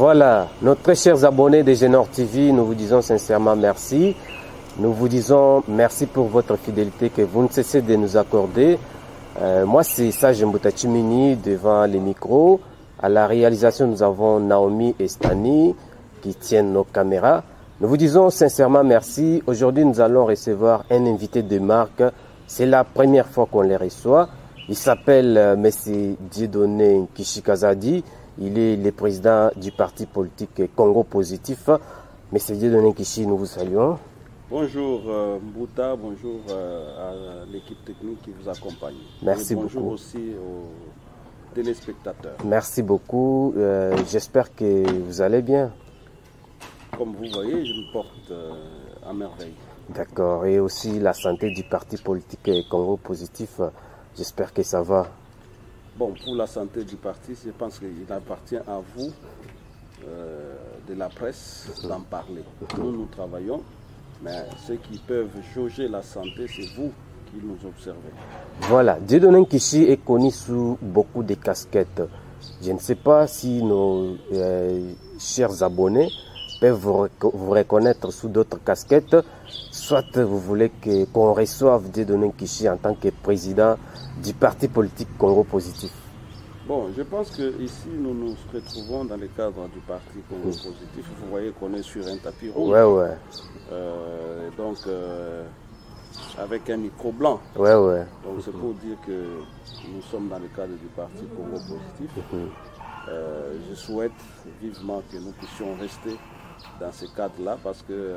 Voilà, nos très chers abonnés de Génor TV, nous vous disons sincèrement merci. Nous vous disons merci pour votre fidélité que vous ne cessez de nous accorder. Moi, c'est Sage Mboutachimini devant les micros. À la réalisation, nous avons Naomi et Stani qui tiennent nos caméras. Nous vous disons sincèrement merci. Aujourd'hui, nous allons recevoir un invité de marque. C'est la première fois qu'on les reçoit. Il s'appelle M. Dieudonné Kishikazadi. Il est le président du parti politique Congo Positif. M. Dieudonné Kishi, nous vous saluons. Bonjour Mbouta, bonjour à l'équipe technique qui vous accompagne. Merci beaucoup. Bonjour aussi aux téléspectateurs. Merci beaucoup. J'espère que vous allez bien. Comme vous voyez, je me porte à merveille. D'accord. Et aussi la santé du parti politique Congo Positif, j'espère que ça va. Bon, pour la santé du parti, je pense qu'il appartient à vous, de la presse, d'en parler. Nous travaillons, mais ceux qui peuvent jauger la santé, c'est vous qui nous observez. Voilà. Dieudonné Kishi est connu sous beaucoup de casquettes. Je ne sais pas si nos chers abonnés peuvent vous reconnaître sous d'autres casquettes. Soit vous voulez qu'on reçoive Dieudonné Kishi en tant que président du parti politique Congo Positif. Bon, je pense qu'ici, nous nous retrouvons dans le cadre du parti Congo Positif. Vous voyez qu'on est sur un tapis rouge. Ouais. Donc, avec un micro blanc. Ouais. Donc, c'est pour dire que nous sommes dans le cadre du parti Congo Positif. Je souhaite vivement que nous puissions rester dans ce cadre-là parce que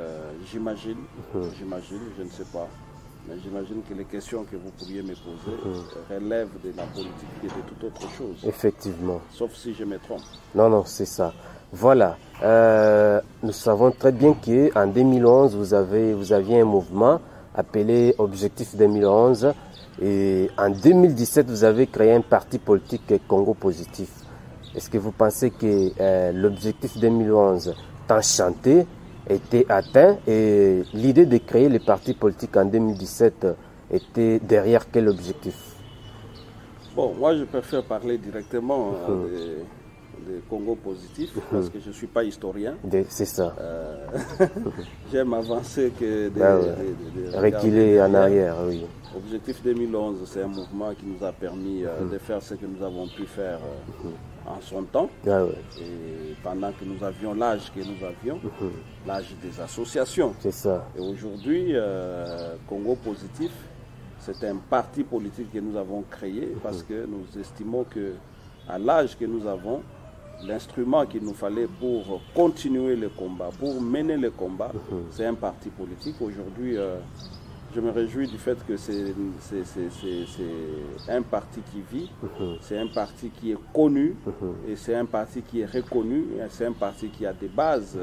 j'imagine, je ne sais pas, mais j'imagine que les questions que vous pourriez me poser relèvent de la politique et de toute autre chose. Effectivement. Sauf si je me trompe. Non, c'est ça. Voilà. Nous savons très bien qu'en 2011, vous aviez un mouvement appelé Objectif 2011. Et en 2017, vous avez créé un parti politique Congo Positif. Est-ce que vous pensez que l'Objectif 2011 tant chanté était atteint et l'idée de créer le parti politique en 2017 était derrière quel objectif? Bon, moi je préfère parler directement de Congo Positif parce que je ne suis pas historien. C'est ça. J'aime avancer que de reculer en arrière, oui. Objectif 2011, c'est un mouvement qui nous a permis de faire ce que nous avons pu faire en son temps. Et pendant que nous avions l'âge que nous avions, l'âge des associations. C'est ça. Et aujourd'hui, Congo Positif, c'est un parti politique que nous avons créé parce que nous estimons que à l'âge que nous avons, l'instrument qu'il nous fallait pour continuer le combat, pour mener le combat, c'est un parti politique. Aujourd'hui, je me réjouis du fait que c'est un parti qui vit, c'est un parti qui est connu, et c'est un parti qui est reconnu, c'est un parti qui a des bases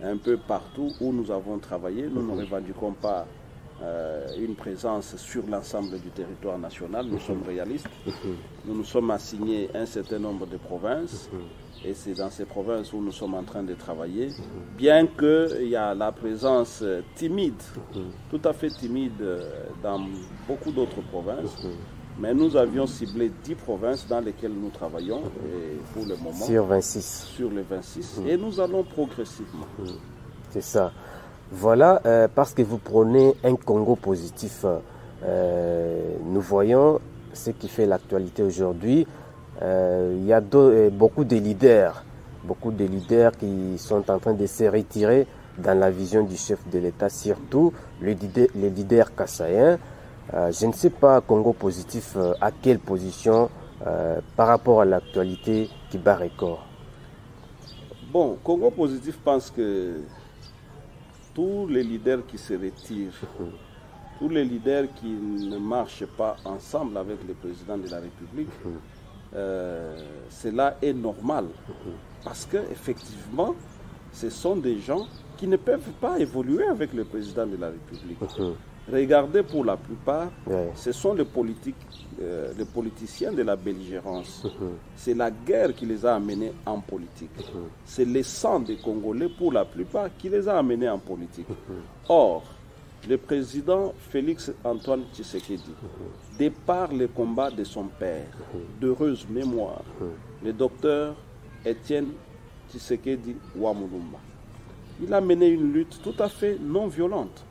un peu partout où nous avons travaillé. Nous ne revendiquons pas une présence sur l'ensemble du territoire national, nous sommes réalistes. Nous nous sommes assignés un certain nombre de provinces et c'est dans ces provinces où nous sommes en train de travailler, bien qu'il y a la présence timide, tout à fait timide dans beaucoup d'autres provinces. Mais nous avions ciblé 10 provinces dans lesquelles nous travaillons et pour le moment sur 26. Sur les 26 et nous allons progressivement. C'est ça. Voilà, parce que vous prenez un Congo positif, nous voyons ce qui fait l'actualité aujourd'hui. Il y a beaucoup de leaders qui sont en train de se retirer dans la vision du chef de l'État, surtout les leaders kassaïens. Je ne sais pas, Congo positif, à quelle position par rapport à l'actualité qui bat record. Bon, Congo positif pense que tous les leaders qui se retirent, tous les leaders qui ne marchent pas ensemble avec le président de la République, cela est normal. Parce qu'effectivement, ce sont des gens qui ne peuvent pas évoluer avec le président de la République. Regardez, pour la plupart, ce sont les politiciens de la belligérance. C'est la guerre qui les a amenés en politique. C'est le sang des Congolais, pour la plupart, qui les a amenés en politique. Or, le président Félix Antoine Tshisekedi, de par le combat de son père, d'heureuse mémoire, le docteur Étienne Tshisekedi Ouamulumba. Il a mené une lutte tout à fait non violente.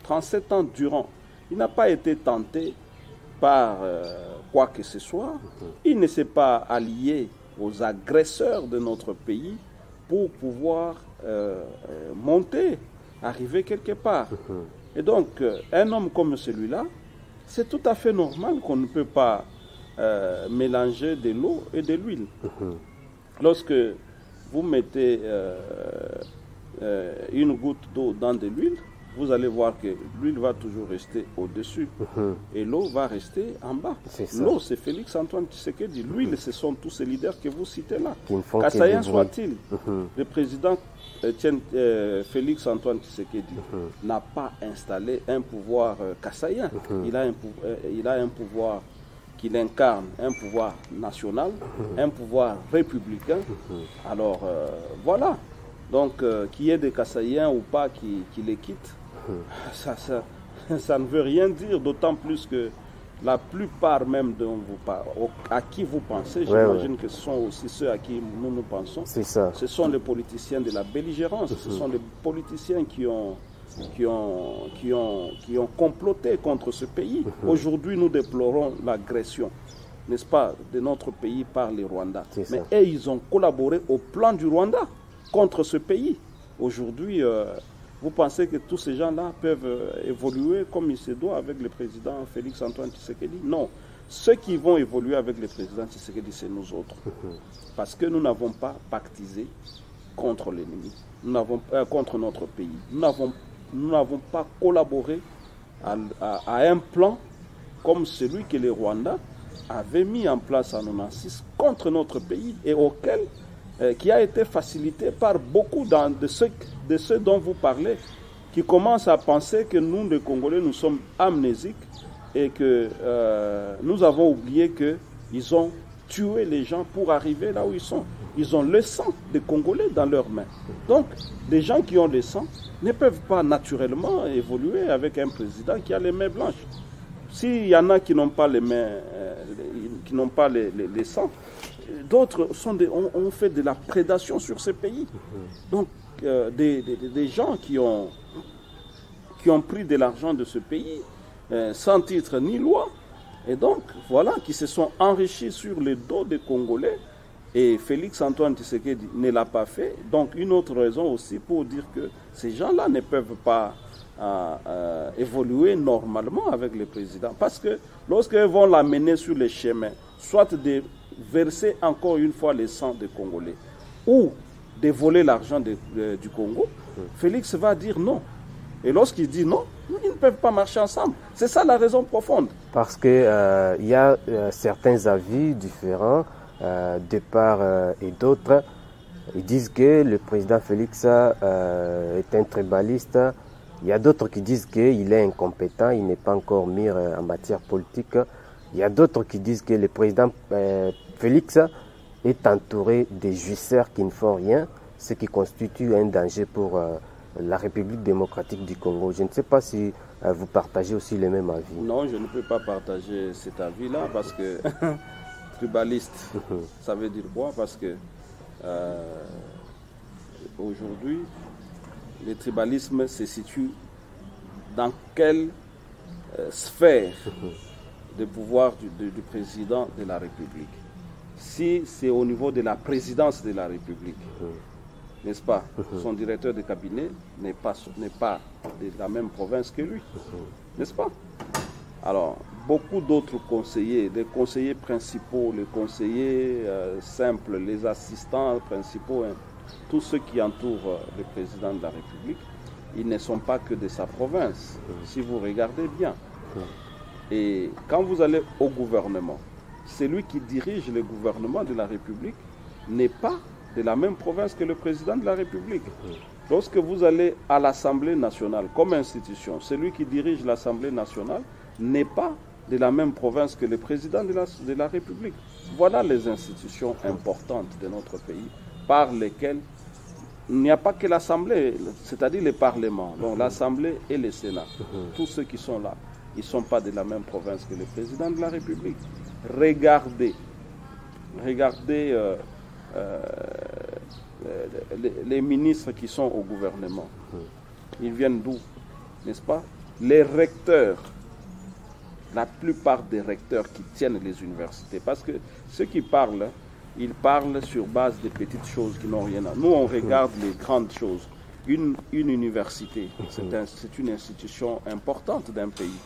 37 ans durant. Il n'a pas été tenté par quoi que ce soit. Il ne s'est pas allié aux agresseurs de notre pays pour pouvoir monter, arriver quelque part. Et donc, un homme comme celui-là, c'est tout à fait normal qu'on ne peut pas mélanger de l'eau et de l'huile. Lorsque vous mettez une goutte d'eau dans de l'huile, vous allez voir que l'huile va toujours rester au-dessus et l'eau va rester en bas. L'eau, c'est Félix Antoine Tshisekedi. L'huile, ce sont tous ces leaders que vous citez là. Kassaïen soit-il, le président Félix Antoine Tshisekedi n'a pas installé un pouvoir kassaïen. Il a un pouvoir qu'il incarne, un pouvoir national, un pouvoir républicain. Alors, voilà. Donc, qu'il y ait des Kassaïens ou pas qui les quittent, ça ne veut rien dire, d'autant plus que la plupart même à qui vous pensez, j'imagine que ce sont aussi ceux à qui nous pensons. Ce sont les politiciens de la belligérance, ce sont les politiciens qui ont comploté contre ce pays. Aujourd'hui, nous déplorons l'agression, n'est-ce pas, de notre pays par les Rwandais. Mais eux, ils ont collaboré au plan du Rwanda contre ce pays. Aujourd'hui, vous pensez que tous ces gens-là peuvent évoluer comme il se doit avec le président Félix Antoine Tshisekedi? Non. Ceux qui vont évoluer avec le président Tshisekedi, c'est nous autres. Parce que nous n'avons pas pactisé contre l'ennemi, contre notre pays. Nous n'avons pas collaboré à un plan comme celui que les Rwandais avaient mis en place en 1996 contre notre pays et auquel qui a été facilité par beaucoup de ceux dont vous parlez, qui commencent à penser que nous, les Congolais, nous sommes amnésiques et que nous avons oublié qu'ils ont tué les gens pour arriver là où ils sont. Ils ont le sang des Congolais dans leurs mains. Donc, les gens qui ont le sang ne peuvent pas naturellement évoluer avec un président qui a les mains blanches. S'il y en a qui n'ont pas les mains, qui n'ont pas les sangs, d'autres ont fait de la prédation sur ces pays. Donc, des gens qui ont pris de l'argent de ce pays sans titre ni loi, et donc, voilà, qui se sont enrichis sur le dos des Congolais. Et Félix Antoine Tshisekedi ne l'a pas fait. Donc, une autre raison aussi pour dire que ces gens-là ne peuvent pas évoluer normalement avec le président. Parce que lorsqu'ils vont l'amener sur les chemins, soit de verser encore une fois le sang des Congolais ou de voler l'argent du Congo, Félix va dire non. Et lorsqu'il dit non, ils ne peuvent pas marcher ensemble. C'est ça la raison profonde. Parce qu'il y a certains avis différents de part et d'autre. Ils disent que le président Félix est un tribaliste. Il y a d'autres qui disent qu'il est incompétent, il n'est pas encore mûr en matière politique. Il y a d'autres qui disent que le président Félix est entouré de jouisseurs qui ne font rien, ce qui constitue un danger pour la République démocratique du Congo. Je ne sais pas si vous partagez aussi le même avis. Non, je ne peux pas partager cet avis-là parce que tribaliste, ça veut dire quoi? Parce que aujourd'hui, le tribalisme se situe dans quelle sphère de pouvoir du président de la République? Si c'est au niveau de la présidence de la République, n'est-ce pas? Son directeur de cabinet n'est pas de la même province que lui, n'est-ce pas? Alors, beaucoup d'autres conseillers, les conseillers principaux, les conseillers simples, les assistants principaux, tous ceux qui entourent le président de la République, ils ne sont pas que de sa province, si vous regardez bien. Et quand vous allez au gouvernement, celui qui dirige le gouvernement de la République n'est pas de la même province que le président de la République. Lorsque vous allez à l'Assemblée nationale comme institution, celui qui dirige l'Assemblée nationale n'est pas de la même province que le président de la République. Voilà les institutions importantes de notre pays par lesquelles il n'y a pas que l'Assemblée, c'est-à-dire le Parlement, donc l'Assemblée et le Sénat. Tous ceux qui sont là, ils ne sont pas de la même province que le président de la République. Regardez les ministres qui sont au gouvernement, ils viennent d'où, n'est-ce pas? Les recteurs, la plupart des recteurs qui tiennent les universités, parce que ceux qui parlent, ils parlent sur base des petites choses qui n'ont rien à... Nous, on regarde les grandes choses. Une université, c'est une institution importante d'un pays.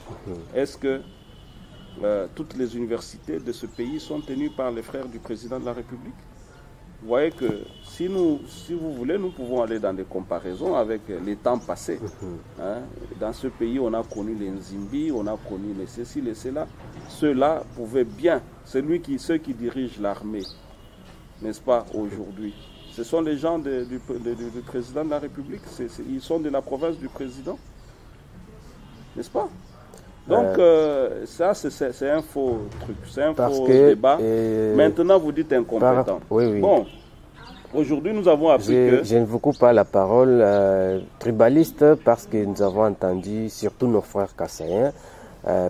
Est-ce que toutes les universités de ce pays sont tenues par les frères du président de la République? Vous voyez que si vous voulez, nous pouvons aller dans des comparaisons avec les temps passés. Hein? Dans ce pays, on a connu les Nzimbi, on a connu les ceci, les cela. Ceux-là pouvaient bien, ceux qui dirigent l'armée, n'est-ce pas, aujourd'hui. Ce sont les gens du président de la République, ils sont de la province du président, n'est-ce pas? Donc, ça, c'est un faux truc, c'est un faux débat. Maintenant, vous dites incompétent. Oui. Bon, aujourd'hui, nous avons appris que... Je ne vous coupe pas la parole, tribaliste, parce que nous avons entendu, surtout nos frères kassaïens,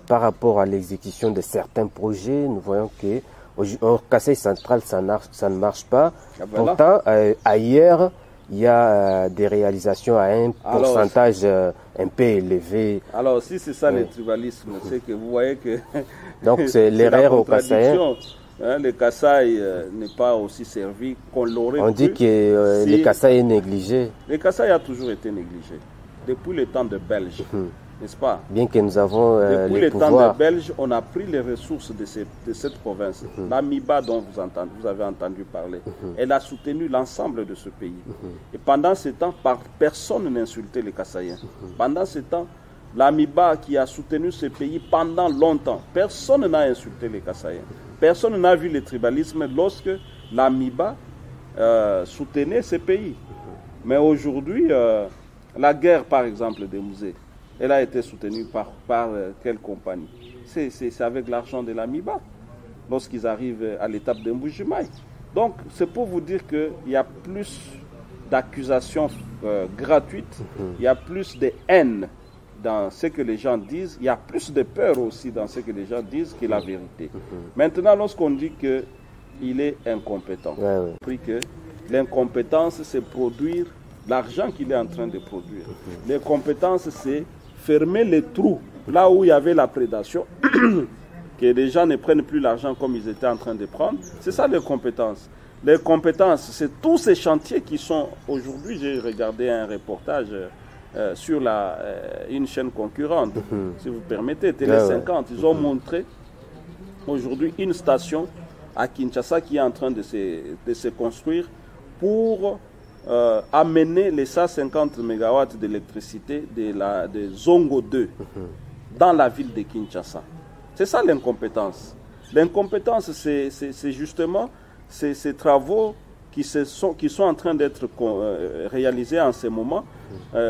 par rapport à l'exécution de certains projets, nous voyons que au Kasaï central, ça ne marche pas. Ah ben pourtant, ailleurs, il y a des réalisations à un pourcentage un peu élevé. Alors, si c'est ça le tribalisme, c'est que vous voyez que... Donc, c'est l'erreur au Kasaï. Hein, le Kasaï n'est pas aussi servi qu'on l'aurait On dit que le Kasaï est négligé. Le Kasaï a toujours été négligé. Depuis le temps de Belge, n'est-ce pas? Bien que nous avons depuis le temps des Belges, on a pris les ressources de cette province. L'Amiba dont vous avez entendu parler, elle a soutenu l'ensemble de ce pays. Et pendant ce temps, personne n'insultait les Kassaïens. Pendant ce temps, l'Amiba qui a soutenu ce pays pendant longtemps, personne n'a insulté les Kassaïens. Personne n'a vu le tribalisme lorsque l'Amiba soutenait ce pays. Mais aujourd'hui, la guerre, par exemple, des musées, elle a été soutenue par quelle compagnie? C'est avec l'argent de l'Amiba, lorsqu'ils arrivent à l'étape de Mbujimaï. Donc, c'est pour vous dire qu'il y a plus d'accusations gratuites, il y a plus de haine dans ce que les gens disent, il y a plus de peur aussi dans ce que les gens disent que la vérité. Maintenant, lorsqu'on dit qu'il est incompétent, que l'incompétence, c'est produire l'argent qu'il est en train de produire. L'incompétence, c'est fermer les trous, là où il y avait la prédation, que les gens ne prennent plus l'argent comme ils étaient en train de prendre. C'est ça les compétences. Les compétences, c'est tous ces chantiers qui sont... Aujourd'hui, j'ai regardé un reportage sur une chaîne concurrente, si vous permettez, Télé 50. Ils ont montré aujourd'hui une station à Kinshasa qui est en train de se construire pour... amener les 150 MW d'électricité de Zongo 2 dans la ville de Kinshasa. C'est ça l'incompétence. L'incompétence, c'est justement ces travaux qui sont en train d'être réalisés en ce moment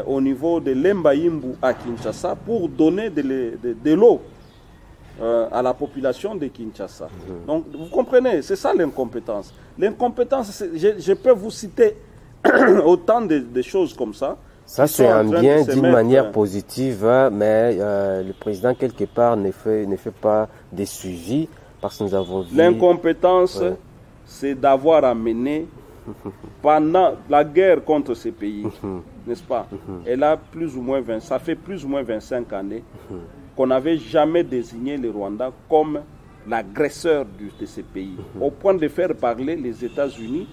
au niveau de l'Embaïmbu à Kinshasa pour donner de l'eau à la population de Kinshasa. Donc, vous comprenez, c'est ça l'incompétence. L'incompétence, je peux vous citer autant de choses comme ça. Ça, c'est un bien d'une manière positive, mais le président, quelque part, ne fait pas des suivis parce que nous avons vu... L'incompétence, c'est d'avoir amené pendant la guerre contre ces pays, n'est-ce pas? Elle a plus ou moins ça fait plus ou moins 25 années qu'on n'avait jamais désigné le Rwanda comme l'agresseur de ces pays, au point de faire parler les États-Unis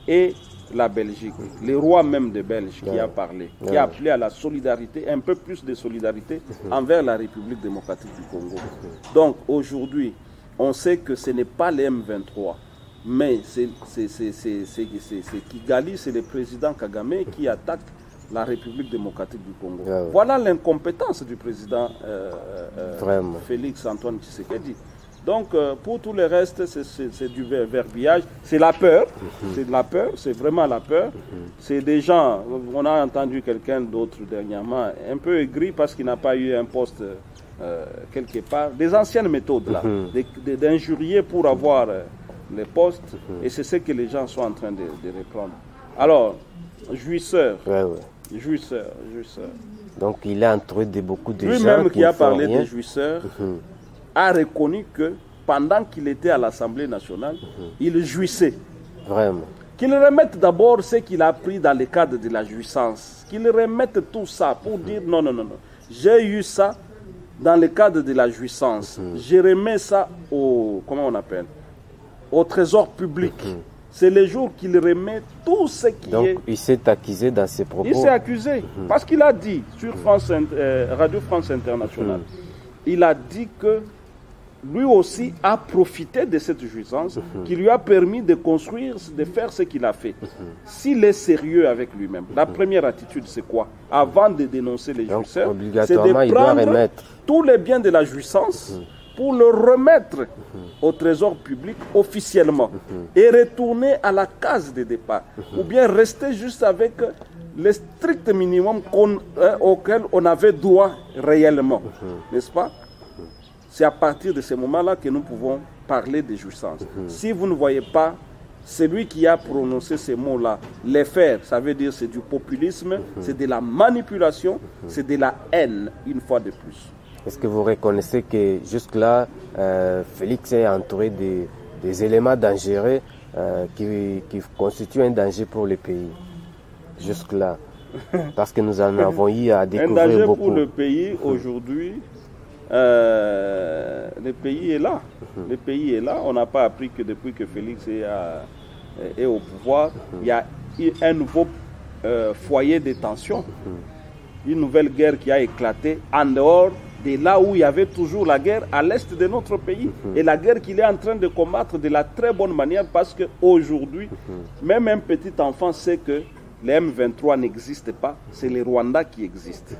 et la Belgique, le roi même de Belge qui a parlé, qui a appelé à la solidarité, un peu plus de solidarité envers la République démocratique du Congo. Donc aujourd'hui, on sait que ce n'est pas les M23, mais c'est Kigali, c'est le président Kagame qui attaque la République démocratique du Congo. Voilà l'incompétence du président Félix Antoine Tshisekedi. Donc, pour tout le reste, c'est du verbiage. C'est la peur. C'est de la peur. C'est vraiment la peur. C'est des gens... On a entendu quelqu'un d'autre dernièrement, un peu aigri parce qu'il n'a pas eu un poste quelque part. Des anciennes méthodes, là. D'injurier pour avoir les postes. Et c'est ce que les gens sont en train de reprendre. Alors, jouisseur. Jouisseur. Donc, il est entouré de beaucoup de gens. Lui-même qui a parlé des jouisseurs... a reconnu que pendant qu'il était à l'Assemblée nationale, il jouissait. Vraiment. Qu'il remette d'abord ce qu'il a pris dans le cadre de la jouissance. Qu'il remette tout ça pour dire non, non, non, non. J'ai eu ça dans le cadre de la jouissance. Je remets ça au, comment on appelle, au trésor public. C'est le jour qu'il remet tout ce qui Donc, est... il s'est accusé dans ses propos. Il s'est accusé parce qu'il a dit sur Radio France Internationale, il a dit que lui aussi a profité de cette jouissance qui lui a permis de construire, de faire ce qu'il a fait. S'il est sérieux avec lui-même, la première attitude c'est quoi? Avant de dénoncer les jouisseurs, c'est de prendre tous les biens de la jouissance pour le remettre au trésor public officiellement et retourner à la case de départ. Ou bien rester juste avec le strict minimum auquel on avait droit réellement. N'est-ce pas? C'est à partir de ce moment-là que nous pouvons parler de jouissance. Si vous ne voyez pas celui qui a prononcé ces mots-là, les faire, ça veut dire c'est du populisme, c'est de la manipulation, c'est de la haine, une fois de plus. Est-ce que vous reconnaissez que jusque-là, Félix est entouré des éléments dangereux qui constituent un danger pour le pays? Jusque-là. Parce que nous en avons eu à découvrir un danger beaucoup. Pour le pays aujourd'hui, le pays est là. Le pays est là. On n'a pas appris que depuis que Félix est au pouvoir, il y a un nouveau foyer de tension. Une nouvelle guerre qui a éclaté en dehors de là où il y avait toujours la guerre à l'est de notre pays. Et la guerre qu'il est en train de combattre de la très bonne manière parce qu'aujourd'hui, même un petit enfant sait que les M23 n'existent pas, c'est les Rwandais qui existent.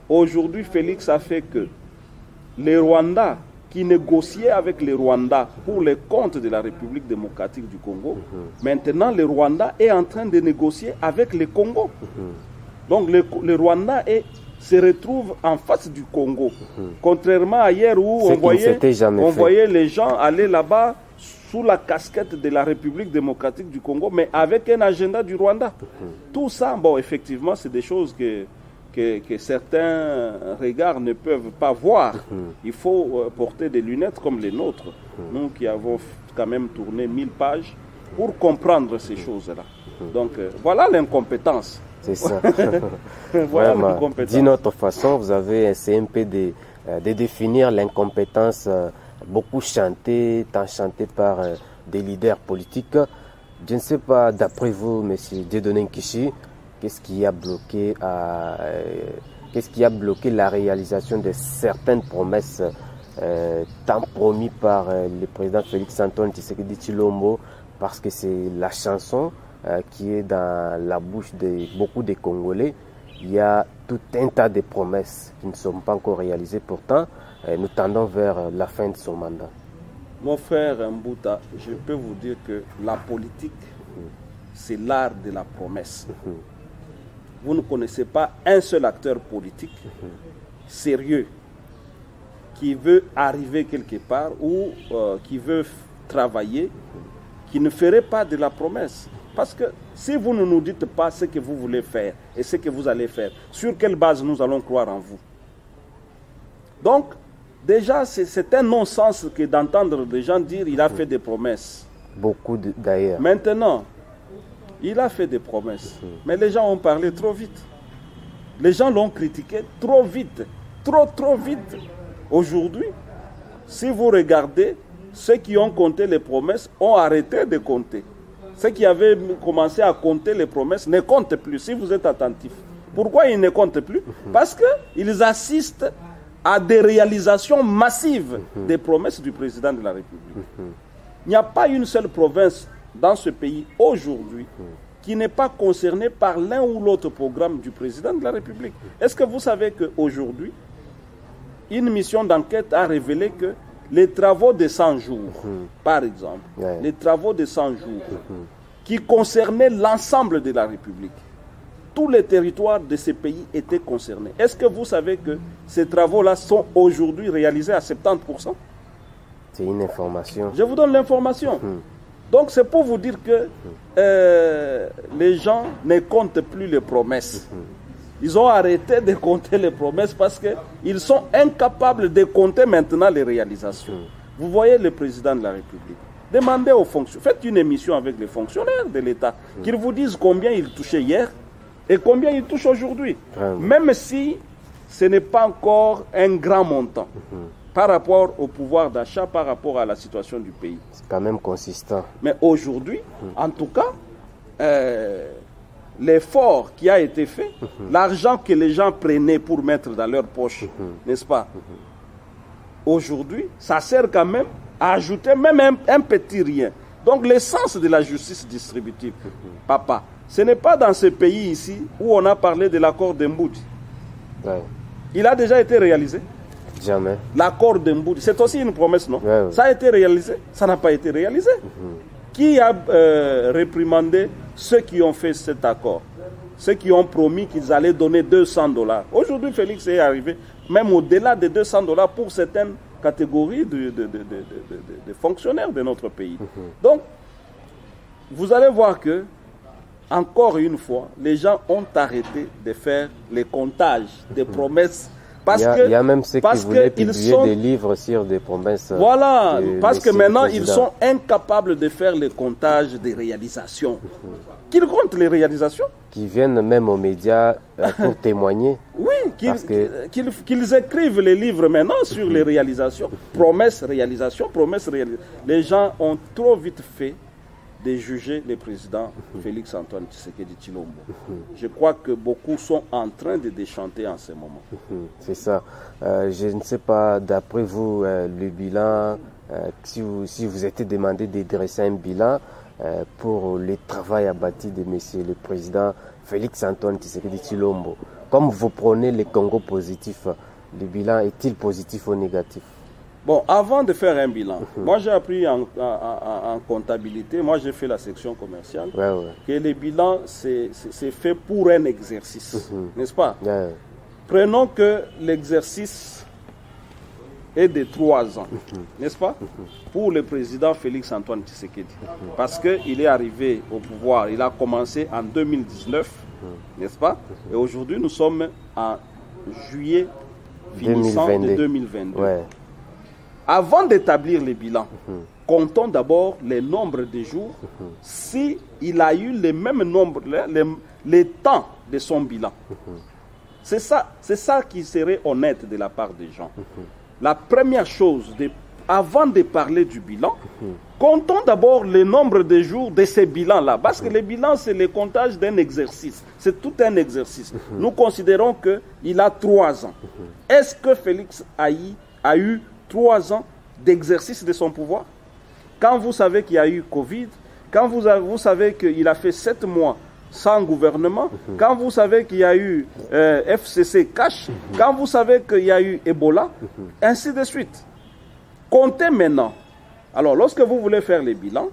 Aujourd'hui, Félix a fait que les Rwandais qui négociaient avec les Rwandais pour les comptes de la République démocratique du Congo, maintenant le Rwanda est en train de négocier avec le Congo. Donc le Rwandais se retrouve en face du Congo. Contrairement à hier où on voyait les gens aller là-bas sous la casquette de la République démocratique du Congo, mais avec un agenda du Rwanda. Tout ça, bon, effectivement, c'est des choses que certains regards ne peuvent pas voir. Il faut porter des lunettes comme les nôtres. Nous qui avons quand même tourné 1000 pages pour comprendre ces choses-là. Donc, voilà l'incompétence. C'est ça. Voilà l'incompétence. D'une autre façon, vous avez essayé un peu de définir l'incompétence beaucoup chantée, tant chantée par des leaders politiques. Je ne sais pas, d'après vous, M. Dieudonné Nkichi, qu'est-ce qui a bloqué la réalisation de certaines promesses tant promises par le président Félix-Antoine Tshisekedi Tshilombo, parce que c'est la chanson qui est dans la bouche de beaucoup de Congolais. Il y a tout un tas de promesses qui ne sont pas encore réalisées. Pourtant, nous tendons vers la fin de son mandat. Mon frère Mbouta, je peux vous dire que la politique, c'est l'art de la promesse. Vous ne connaissez pas un seul acteur politique sérieux qui veut arriver quelque part ou qui veut travailler, qui ne ferait pas de la promesse. Parce que si vous ne nous dites pas ce que vous voulez faire et ce que vous allez faire, sur quelle base nous allons croire en vous? Donc, déjà, c'est un non-sens que d'entendre des gens dire il a fait des promesses. Beaucoup d'ailleurs. Maintenant, il a fait des promesses, mais les gens ont parlé trop vite. Les gens l'ont critiqué trop vite, trop vite. Aujourd'hui, si vous regardez, ceux qui ont compté les promesses ont arrêté de compter. Ceux qui avaient commencé à compter les promesses ne comptent plus, si vous êtes attentifs. Pourquoi ils ne comptent plus? Parce qu'ils assistent à des réalisations massives des promesses du président de la République. Il n'y a pas une seule province dans ce pays aujourd'hui qui n'est pas concernée par l'un ou l'autre programme du président de la République. Est-ce que vous savez qu'aujourd'hui, une mission d'enquête a révélé que les travaux de 100 jours, par exemple, les travaux de 100 jours qui concernaient l'ensemble de la République, tous les territoires de ces pays étaient concernés. Est-ce que vous savez que ces travaux-là sont aujourd'hui réalisés à 70%? C'est une information. Je vous donne l'information. Donc c'est pour vous dire que les gens ne comptent plus les promesses. Ils ont arrêté de compter les promesses parce qu'ils sont incapables de compter maintenant les réalisations. Vous voyez le président de la République. Demandez aux fonctionnaires, faites une émission avec les fonctionnaires de l'État, qu'ils vous disent combien ils touchaient hier et combien ils touchent aujourd'hui. Même si ce n'est pas encore un grand montant par rapport au pouvoir d'achat, par rapport à la situation du pays. C'est quand même consistant. Mais aujourd'hui, en tout cas, l'effort qui a été fait, l'argent que les gens prenaient pour mettre dans leur poche, n'est-ce pas? Aujourd'hui, ça sert quand même à ajouter même un petit rien. Donc l'essence de la justice distributive, papa, ce n'est pas dans ce pays ici où on a parlé de l'accord d'Emboudi. Ouais. Il a déjà été réalisé? Jamais. L'accord d'Emboudi, c'est aussi une promesse, non? Ouais. Ça a été réalisé? Ça n'a pas été réalisé. Qui a réprimandé ceux qui ont fait cet accord? Ceux qui ont promis qu'ils allaient donner $200. Aujourd'hui, Félix est arrivé même au-delà de $200 pour certaines catégories de fonctionnaires de notre pays. Donc, vous allez voir que, encore une fois, les gens ont arrêté de faire les comptages des promesses. Parce il y a même ceux qui voulaient publier des livres sur des promesses. Voilà, parce que maintenant, ils sont incapables de faire les comptages des réalisations. Qu'ils comptent les réalisations? Qui viennent même aux médias pour témoigner. Oui, qu'ils écrivent les livres maintenant sur les réalisations. Promesses, réalisations, promesses, réalisations. Les gens ont trop vite fait de juger le président Félix Antoine Tshisekedi Tshilombo. Je crois que beaucoup sont en train de déchanter en ce moment. C'est ça. Je ne sais pas, d'après vous, le bilan, si vous étiez demandé de dresser un bilan pour le travail abattu de monsieur le président Félix Antoine Tshisekedi Tshilombo, comme vous prenez le Congo positif, le bilan est-il positif ou négatif? Bon, avant de faire un bilan, moi j'ai appris en comptabilité, moi j'ai fait la section commerciale, que le bilan c'est fait pour un exercice, n'est-ce pas? Prenons que l'exercice est de 3 ans, n'est-ce pas? Pour le président Félix Antoine Tshisekedi. Parce qu'il est arrivé au pouvoir, il a commencé en 2019, n'est-ce pas? Et aujourd'hui nous sommes en juillet finissant de 2022. Avant d'établir les bilans, comptons d'abord les nombres de jours, si il a eu le même nombre, les temps de son bilan. C'est ça qui serait honnête de la part des gens. La première chose, avant de parler du bilan, comptons d'abord le nombre de jours de ces bilans-là. Parce que le bilan, c'est le comptage d'un exercice. C'est tout un exercice. Nous considérons qu'il a 3 ans. Est-ce que Félix a eu 3 ans d'exercice de son pouvoir? Quand vous savez qu'il y a eu Covid, quand vous savez qu'il a fait 7 mois sans gouvernement, quand vous savez qu'il y a eu FCC cash, quand vous savez qu'il y a eu Ebola, ainsi de suite. Comptez maintenant. Alors, lorsque vous voulez faire les bilans,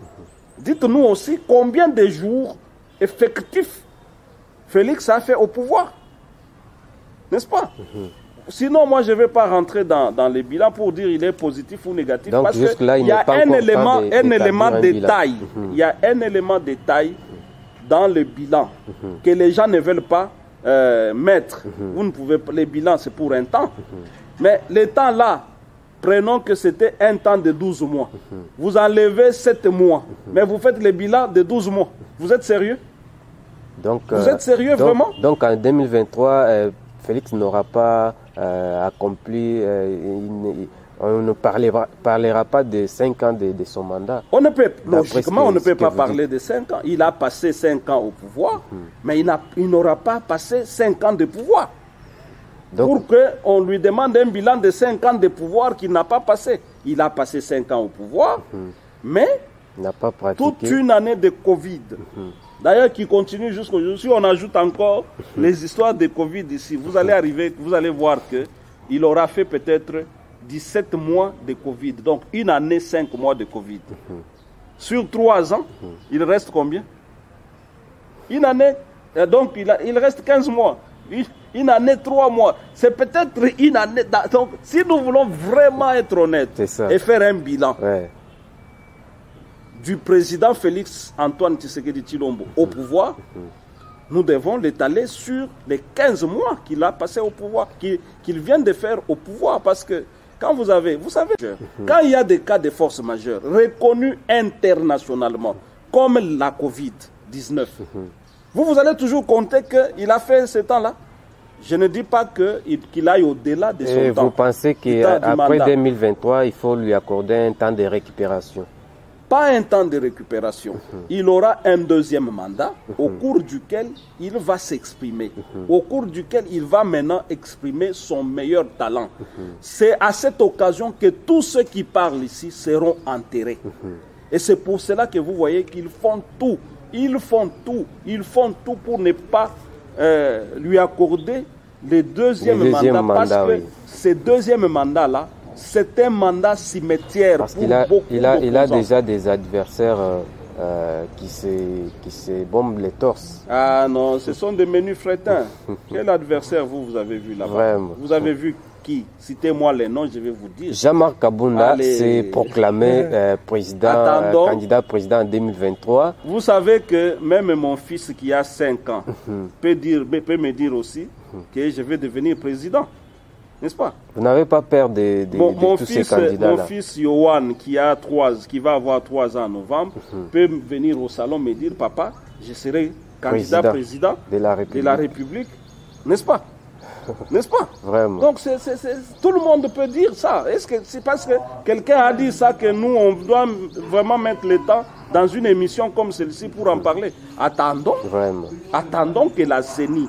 dites-nous aussi combien de jours effectifs Félix a fait au pouvoir. N'est-ce pas? Sinon, moi, je ne vais pas rentrer dans les bilans pour dire il est positif ou négatif. Donc, parce qu'il y a un élément détail. Il y a un élément détail dans le bilan que les gens ne veulent pas mettre. Vous ne pouvez pas, les bilans, c'est pour un temps. Mais le temps là, prenons que c'était un temps de 12 mois. Vous enlevez 7 mois, mais vous faites le bilan de 12 mois. Vous êtes sérieux? Vous êtes sérieux vraiment? Donc, en 2023, Félix n'aura pas accompli, on ne parlera pas de 5 ans de son mandat. Logiquement, on ne peut pas parler de 5 ans. Il a passé 5 ans au pouvoir, mais il n'aura pas passé 5 ans de pouvoir. Donc, pour qu'on lui demande un bilan de 5 ans de pouvoir qu'il n'a pas passé. Il a passé 5 ans au pouvoir, mais n'a pas pratiqué. Toute une année de Covid. D'ailleurs, qui continue jusqu'aujourd'hui. Si on ajoute encore les histoires de Covid ici, vous allez voir qu'il aura fait peut-être 17 mois de Covid. Donc, une année, 5 mois de Covid. Sur 3 ans, il reste combien? Une année, donc il reste 15 mois. Une année, 3 mois. C'est peut-être une année. Donc, si nous voulons vraiment être honnêtes et faire un bilan du président Félix Antoine Tshisekedi Tshilombo au pouvoir, nous devons l'étaler sur les 15 mois qu'il a passé au pouvoir, qu'il vient de faire au pouvoir. Parce que Quand vous savez, quand il y a des cas de force majeure reconnus internationalement, comme la Covid-19, vous allez toujours compter qu'il a fait ce temps-là. Je ne dis pas qu'il aille au-delà de son temps. Vous pensez qu'après 2023, il faut lui accorder un temps de récupération? Pas un temps de récupération. Il aura un deuxième mandat au cours duquel il va s'exprimer, au cours duquel il va maintenant exprimer son meilleur talent. C'est à cette occasion que tous ceux qui parlent ici seront enterrés. Et c'est pour cela que vous voyez qu'ils font tout. Ils font tout pour ne pas lui accorder le deuxième mandat. Parce que ce deuxième mandat-là, c'est un mandat cimetière. Parce qu'il a déjà des adversaires qui se bombent les torses. Ah non, ce sont des menus frétins. Quel adversaire vous avez vu là-bas? Vous avez vu qui? Citez-moi les noms, je vais vous dire. Jean-Marc Kabounda s'est proclamé candidat président en 2023. Vous savez que même mon fils qui a 5 ans peut me dire aussi que je vais devenir président. N'est-ce pas? Vous n'avez pas peur de tous ces candidats-là? Mon fils Yohan, qui va avoir 3 ans en novembre, peut venir au salon me dire, papa, je serai candidat président de la République. N'est-ce pas? N'est-ce pas? Vraiment. Donc tout le monde peut dire ça. Est-ce que c'est parce que quelqu'un a dit ça que nous, on doit vraiment mettre le temps dans une émission comme celle-ci pour en parler? Attendons. Vraiment. Attendons que la CENI...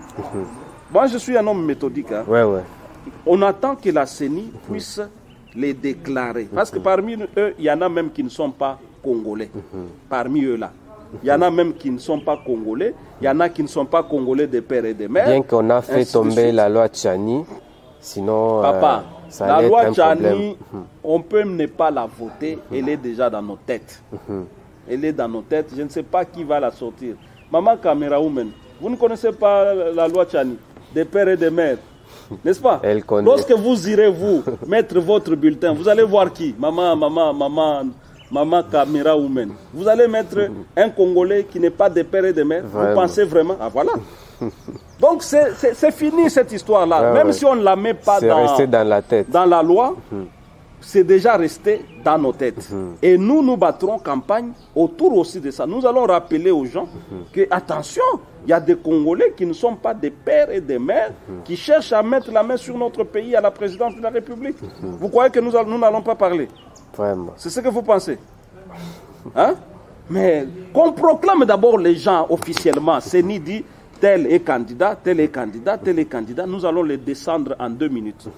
Moi, je suis un homme méthodique. Hein. Ouais. On attend que la CENI puisse les déclarer. Parce que parmi eux, il y en a même qui ne sont pas congolais. Parmi eux là. Il y en a même qui ne sont pas congolais. Il y en a qui ne sont pas congolais de père et de mère. Bien qu'on a fait tomber la loi Tchani, sinon Papa, ça la allait loi être un Tchani, problème. on peut ne pas la voter. Elle est déjà dans nos têtes. Elle est dans nos têtes. Je ne sais pas qui va la sortir. Maman Kamera Women, vous ne connaissez pas la loi Tchani, de père et de mère. N'est-ce pas? Elle connaît. Lorsque vous irez, mettre votre bulletin, vous allez voir qui? Maman Kamera Women. Vous allez mettre un Congolais qui n'est pas de père et de mère. Vraiment. Vous pensez vraiment? Ah voilà. Donc c'est fini cette histoire-là. Même si on ne la met pas dans la tête. Dans la loi, c'est déjà resté dans nos têtes. Et nous battrons campagne autour aussi de ça. Nous allons rappeler aux gens que, attention, il y a des Congolais qui ne sont pas des pères et des mères qui cherchent à mettre la main sur notre pays à la présidence de la République. Vous croyez que nous n'allons pas parler? Vraiment. C'est ce que vous pensez? Hein? Mais qu'on proclame d'abord les gens officiellement. CENI dit tel est candidat, tel est candidat, tel est candidat. Nous allons les descendre en 2 minutes.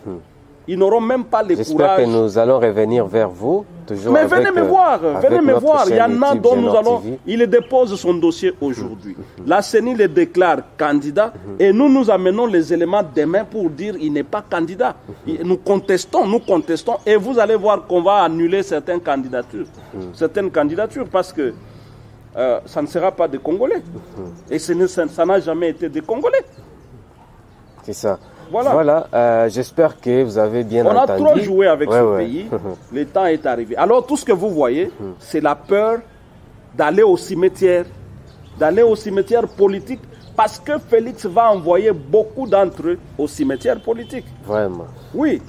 Ils n'auront même pas le courage. J'espère que nous allons revenir vers vous. Toujours mais venez me voir, venez me voir. Il y en a dont nous allons... TV. Il dépose son dossier aujourd'hui. La CENI le déclare candidat et nous amenons les éléments demain pour dire qu'il n'est pas candidat. Nous contestons et vous allez voir qu'on va annuler certaines candidatures. Certaines candidatures parce que ça ne sera pas des Congolais. Et ça n'a jamais été des Congolais. C'est ça. Voilà. J'espère que vous avez bien entendu. On a trop joué avec ce pays. Le temps est arrivé. Alors tout ce que vous voyez, c'est la peur d'aller au cimetière politique, parce que Félix va envoyer beaucoup d'entre eux au cimetière politique. Vraiment. Oui,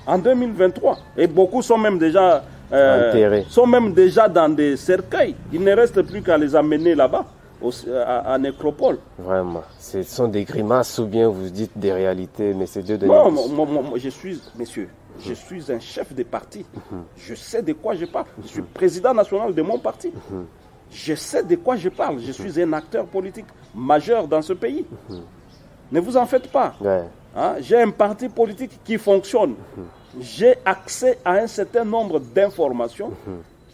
en 2023. Et beaucoup sont même déjà enterrés. Sont même déjà dans des cercueils. Il ne reste plus qu'à les amener là-bas. À nécropole. Vraiment. Ce sont des grimaces ou bien vous dites des réalités, mais c'est Dieu de Non, je suis un chef de parti. Je sais de quoi je parle. Je suis président national de mon parti. Je sais de quoi je parle. Je suis un acteur politique majeur dans ce pays. Ne vous en faites pas. Hein? J'ai un parti politique qui fonctionne. J'ai accès à un certain nombre d'informations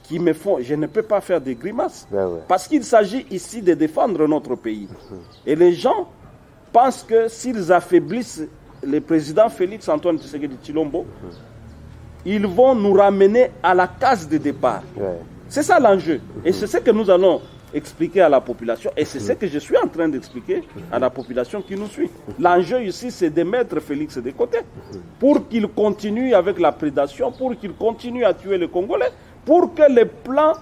qui me font... Je ne peux pas faire des grimaces. Parce qu'il s'agit ici de défendre notre pays. Et les gens pensent que s'ils affaiblissent le président Félix Antoine Tshisekedi Tshilombo, ils vont nous ramener à la case de départ. C'est ça l'enjeu. Et c'est ce que nous allons expliquer à la population. Et c'est ce que je suis en train d'expliquer à la population qui nous suit. L'enjeu ici, c'est de mettre Félix de côté pour qu'il continue avec la prédation, pour qu'il continue à tuer les Congolais, pour que les plans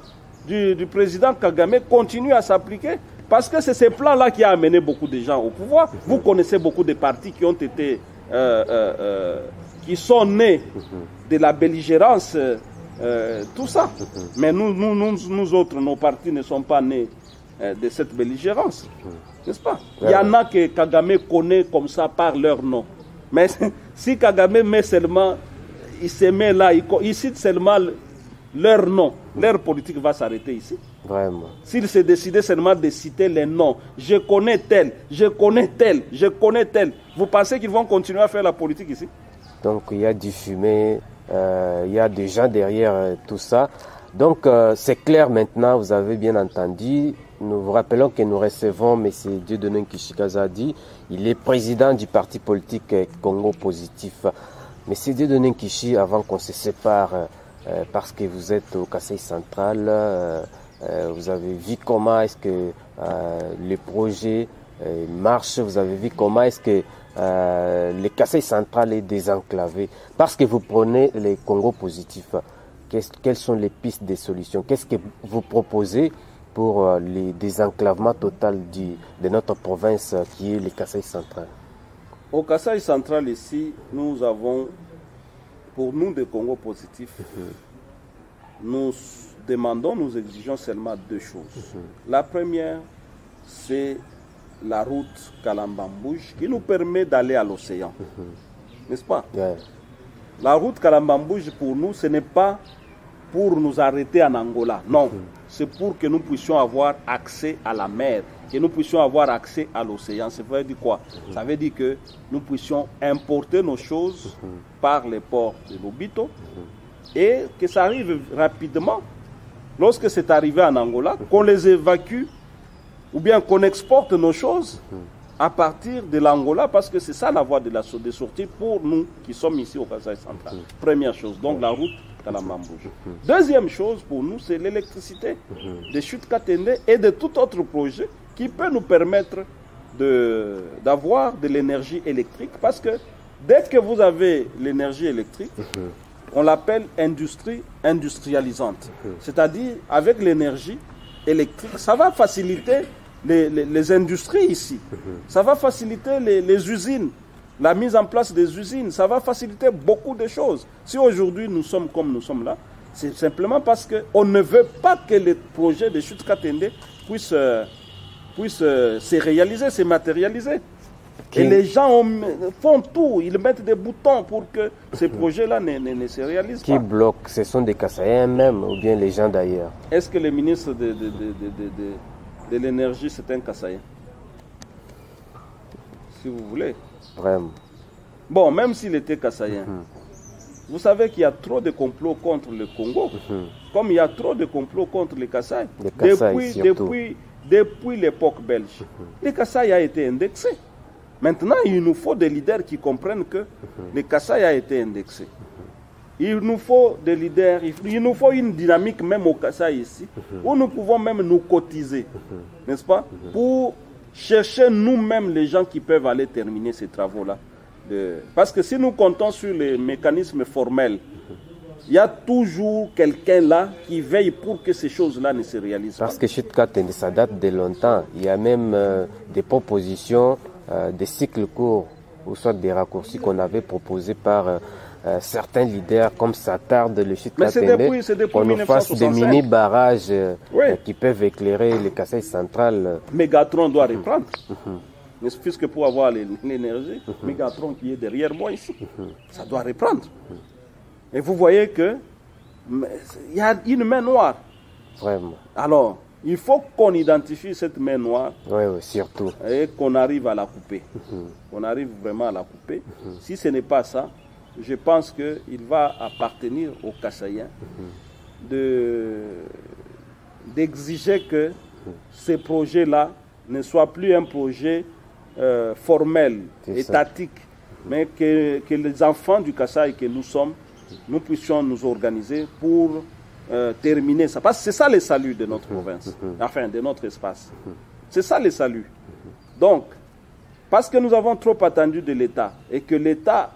du président Kagame continuent à s'appliquer. Parce que c'est ces plans-là qui a amené beaucoup de gens au pouvoir. Vous connaissez beaucoup de partis qui ont été qui sont nés de la belligérance, tout ça. Mais nous autres, nos partis ne sont pas nés de cette belligérance. N'est-ce pas? Il y en a que Kagame connaît comme ça par leur nom. Mais si Kagame met seulement, il se met là, il cite seulement leur nom, leur politique va s'arrêter ici. Vraiment. S'il s'est décidé seulement de citer les noms, je connais tel, je connais tel, je connais tel, vous pensez qu'ils vont continuer à faire la politique ici? Donc il y a du fumée, il y a des gens derrière tout ça. Donc c'est clair maintenant, vous avez bien entendu. Nous vous rappelons que nous recevons M. Dieudonné Nkishikazadi. Il est président du parti politique Congo Positif. M. Dieudonné Nkishi, avant qu'on se sépare, parce que vous êtes au Kasaï central, vous avez vu comment est-ce que le projet marche, vous avez vu comment est-ce que le Kasaï central est désenclavé. Parce que vous prenez les Congo Positifs, quelles sont les pistes de solutions? Qu'est-ce que vous proposez pour le désenclavement total de notre province qui est le Kasaï central? Au Kasaï central ici, nous avons, pour nous des Congo positifs, nous demandons, nous exigeons seulement deux choses. La première, c'est la route Kalambambouj qui nous permet d'aller à l'océan. N'est-ce pas? La route Kalambambouj pour nous, ce n'est pas pour nous arrêter en Angola. Non, c'est pour que nous puissions avoir accès à la mer, que nous puissions avoir accès à l'océan. Ça veut dire quoi? Ça veut dire que nous puissions importer nos choses par les ports de Lobito et que ça arrive rapidement. Lorsque c'est arrivé en Angola, qu'on les évacue ou bien qu'on exporte nos choses à partir de l'Angola, parce que c'est ça la voie de sortie pour nous qui sommes ici au Kasaï central. Première chose, donc la route Kalambambouj. Deuxième chose pour nous, c'est l'électricité de Chute Katende et de tout autre projet qui peut nous permettre d'avoir de l'énergie électrique, parce que dès que vous avez l'énergie électrique, on l'appelle industrie industrialisante. C'est-à-dire, avec l'énergie électrique, ça va faciliter les industries ici. Ça va faciliter les usines, la mise en place des usines. Ça va faciliter beaucoup de choses. Si aujourd'hui nous sommes comme nous sommes là, c'est simplement parce qu'on ne veut pas que les projets de Chute Katende puissent se réaliser, se matérialiser. Et les gens font tout, ils mettent des boutons pour que ces projets-là ne se réalisent pas. Qui bloque? Ce sont des Kassaïens même ou bien les gens d'ailleurs? Est-ce que le ministre de l'énergie c'est un Kassaïen? Si vous voulez. Vraiment. Bon, même s'il était Kassaïen, vous savez qu'il y a trop de complots contre le Congo, comme il y a trop de complots contre les Kasaï. Depuis l'époque belge, le Kasaï a été indexé. Maintenant, il nous faut des leaders qui comprennent que le Kasaï a été indexé. Il nous faut des leaders, il nous faut une dynamique même au Kasaï ici, où nous pouvons même nous cotiser, n'est-ce pas, pour chercher nous-mêmes les gens qui peuvent aller terminer ces travaux-là. Parce que si nous comptons sur les mécanismes formels, il y a toujours quelqu'un là qui veille pour que ces choses-là ne se réalisent pas. Parce que Chute Katende, ça date de longtemps. Il y a même des propositions, des cycles courts, ou soit des raccourcis qu'on avait proposés par certains leaders, comme ça tarde le Chute Katende, qu'on nous fasse des mini-barrages qui peuvent éclairer le Kasaï central. Mégatron doit reprendre. Puisque pour avoir l'énergie, Mégatron qui est derrière moi ici, ça doit reprendre. Et vous voyez que il y a une main noire. Vraiment. Alors, il faut qu'on identifie cette main noire. Oui, surtout. Et qu'on arrive à la couper. Qu'on arrive vraiment à la couper. Si ce n'est pas ça, je pense qu'il va appartenir aux Kassaïens d'exiger que ces projets-là ne soient plus un projet formel, étatique, mais que les enfants du Kasaï que nous sommes, nous puissions nous organiser pour terminer ça. Parce que c'est ça le salut de notre province, enfin de notre espace. C'est ça le salut. Donc, parce que nous avons trop attendu de l'État et que l'État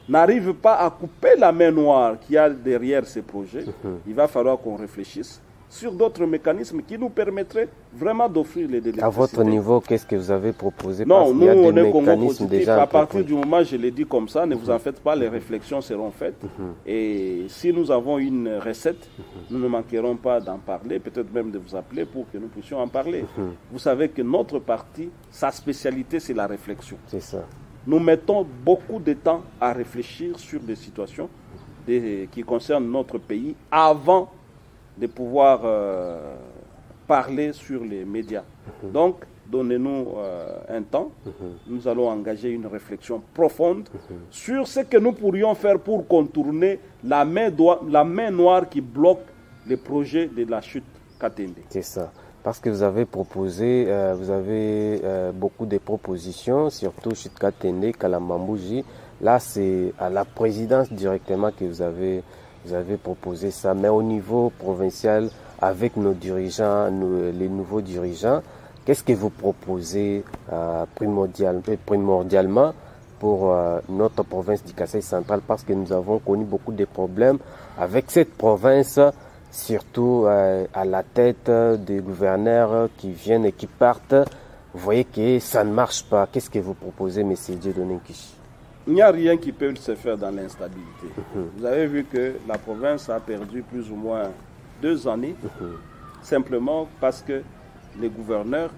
n'arrive pas à couper la main noire qu'il y a derrière ces projets, il va falloir qu'on réfléchisse sur d'autres mécanismes qui nous permettraient vraiment d'offrir les délais. À votre niveau, qu'est-ce que vous avez proposé? Non, nous, on est mécanismes déjà à partir du moment, je l'ai dit comme ça, ne vous en faites pas, les réflexions seront faites. Et si nous avons une recette, nous ne manquerons pas d'en parler, peut-être même de vous appeler pour que nous puissions en parler. Vous savez que notre parti, sa spécialité, c'est la réflexion. C'est ça. Nous mettons beaucoup de temps à réfléchir sur des situations qui concernent notre pays avant de pouvoir parler sur les médias. Donc, donnez-nous un temps. Nous allons engager une réflexion profonde sur ce que nous pourrions faire pour contourner la main noire qui bloque les projets de la chute Katende. C'est ça. Parce que vous avez proposé, beaucoup de propositions, surtout chute Katende, Kalamambouji. Là, c'est à la présidence directement que vous avez proposé ça. Mais au niveau provincial, avec nos dirigeants, les nouveaux dirigeants, qu'est-ce que vous proposez primordialement pour notre province du Kasaï central? Parce que nous avons connu beaucoup de problèmes avec cette province, surtout à la tête des gouverneurs qui viennent et qui partent. Vous voyez que ça ne marche pas. Qu'est-ce que vous proposez, M. Dieudonné Nkishi? Il n'y a rien qui peut se faire dans l'instabilité. Vous avez vu que la province a perdu plus ou moins 2 années, simplement parce que le gouverneur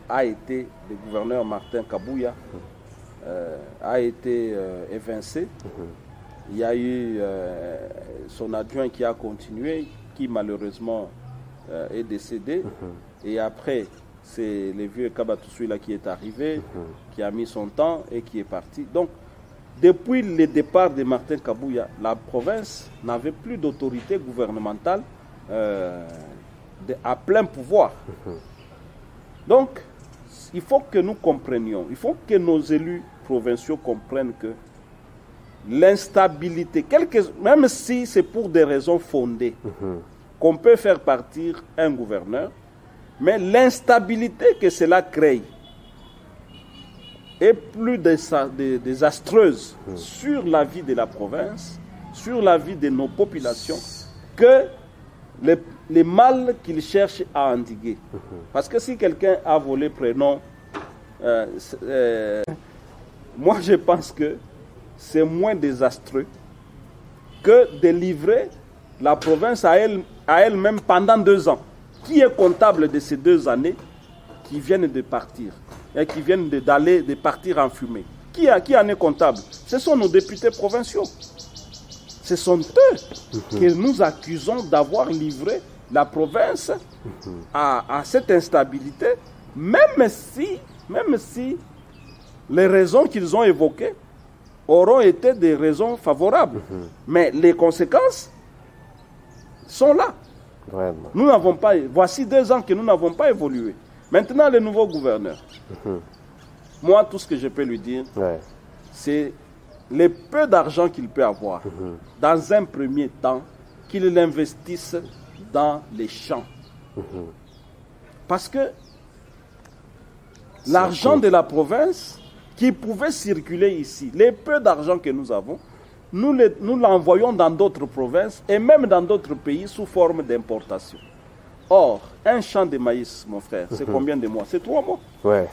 Martin Kabouya a été évincé. Il y a eu son adjoint qui a continué, qui malheureusement est décédé. Et après, c'est le vieux Kabatoussoula qui est arrivé, qui a mis son temps et qui est parti. Donc, depuis le départ de Martin Kabouya, la province n'avait plus d'autorité gouvernementale à plein pouvoir. Donc, il faut que nous comprenions, il faut que nos élus provinciaux comprennent que l'instabilité, même si c'est pour des raisons fondées, qu'on peut faire partir un gouverneur, mais l'instabilité que cela crée est plus désastreuse sur la vie de la province, sur la vie de nos populations, que les mal qu'ils cherchent à endiguer. Parce que si quelqu'un a volé prénom, moi je pense que c'est moins désastreux que de livrer la province à elle-même pendant 2 ans. Qui est comptable de ces 2 années qui viennent de partir et qui viennent de partir en fumée? Qui en est comptable? Ce sont nos députés provinciaux. Ce sont eux que nous accusons d'avoir livré la province à cette instabilité, même si les raisons qu'ils ont évoquées auront été des raisons favorables. Mais les conséquences sont là. Vraiment. Nous n'avons pas. Voici 2 ans que nous n'avons pas évolué. Maintenant, le nouveau gouverneur. Moi, tout ce que je peux lui dire, c'est le peu d'argent qu'il peut avoir. Dans un premier temps, qu'il l'investisse dans les champs. Parce que l'argent de la province qui pouvait circuler ici, les peu d'argent que nous avons, nous l'envoyons dans d'autres provinces et même dans d'autres pays sous forme d'importation. Or, un champ de maïs, mon frère, c'est combien de mois? C'est 3 mois. Ouais.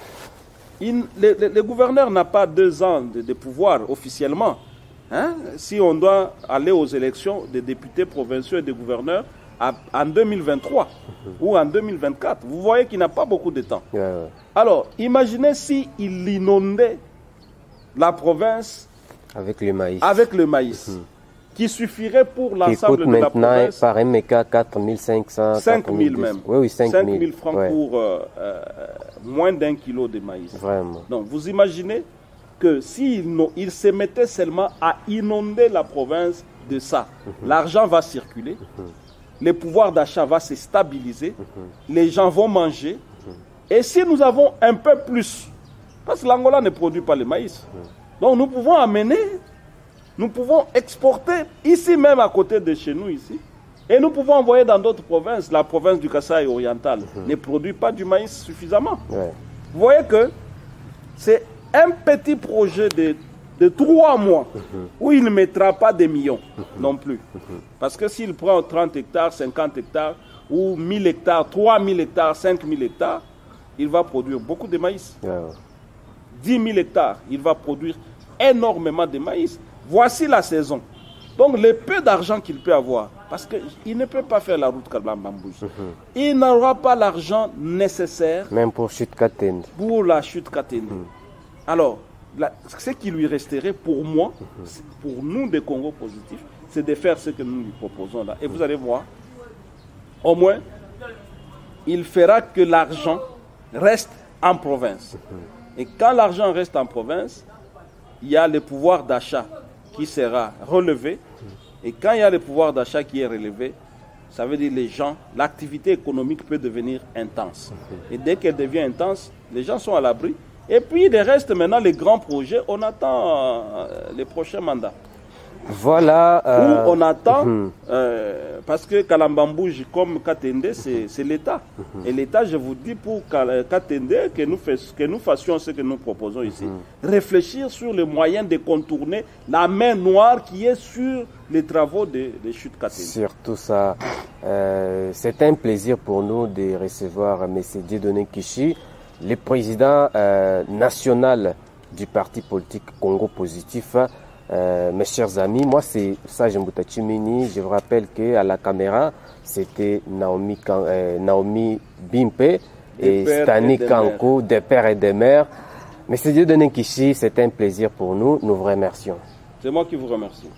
Le gouverneur n'a pas 2 ans de pouvoir officiellement. Hein? Si on doit aller aux élections des députés provinciaux et des gouverneurs en 2023 ou en 2024, vous voyez qu'il n'a pas beaucoup de temps. Alors, imaginez s'il inondait la province avec le maïs. Qui suffirait pour l'ensemble de la province. Par MK 4500, 5000 même. Oui, 5000 francs pour moins d'1 kilo de maïs. Vraiment. Donc vous imaginez que s'il se mettait seulement à inonder la province de ça, l'argent va circuler, le pouvoir d'achat va se stabiliser, les gens vont manger. Et si nous avons un peu plus, parce que l'Angola ne produit pas le maïs, donc nous pouvons amener. Nous pouvons exporter ici même à côté de chez nous ici. Et nous pouvons envoyer dans d'autres provinces. La province du Kasaï oriental ne produit pas du maïs suffisamment. Vous voyez que c'est un petit projet de 3 mois où il ne mettra pas des millions non plus. Parce que s'il prend 30 hectares, 50 hectares, ou 1000 hectares, 3000 hectares, 5000 hectares, il va produire beaucoup de maïs. 10 000 hectares, il va produire énormément de maïs. Voici la saison. Donc, le peu d'argent qu'il peut avoir, parce qu'il ne peut pas faire la route Kalamba-Mbouji, il n'aura pas l'argent nécessaire. Même pour chute Katende. Pour la chute Katende. Alors, ce qui lui resterait pour moi, pour nous des Congo positifs, c'est de faire ce que nous lui proposons là. Et vous allez voir, au moins, il fera que l'argent reste en province. Et quand l'argent reste en province, il y a le pouvoir d'achat qui sera relevé. Et quand il y a le pouvoir d'achat qui est relevé, ça veut dire les gens, l'activité économique peut devenir intense. Et dès qu'elle devient intense, les gens sont à l'abri. Et puis, il reste maintenant les grands projets. On attend les prochains mandats. Voilà. Où on attend, parce que Kalamba-Mbouji comme Katende, c'est l'État. Et l'État, je vous dis, pour Katende, que nous fassions ce que nous proposons ici, réfléchir sur les moyens de contourner la main noire qui est sur les travaux de chute Katende. Surtout ça. C'est un plaisir pour nous de recevoir M. Dieudonné Kishi, le président national du parti politique Congo Positif. Mes chers amis, moi c'est Sage Mbuta Tshimini. Je vous rappelle qu'à la caméra, c'était Naomi Bimpe et Stani Kanko, des pères et des mères. Monsieur Dieudonné Kishi, c'est un plaisir pour nous. Nous vous remercions. C'est moi qui vous remercie.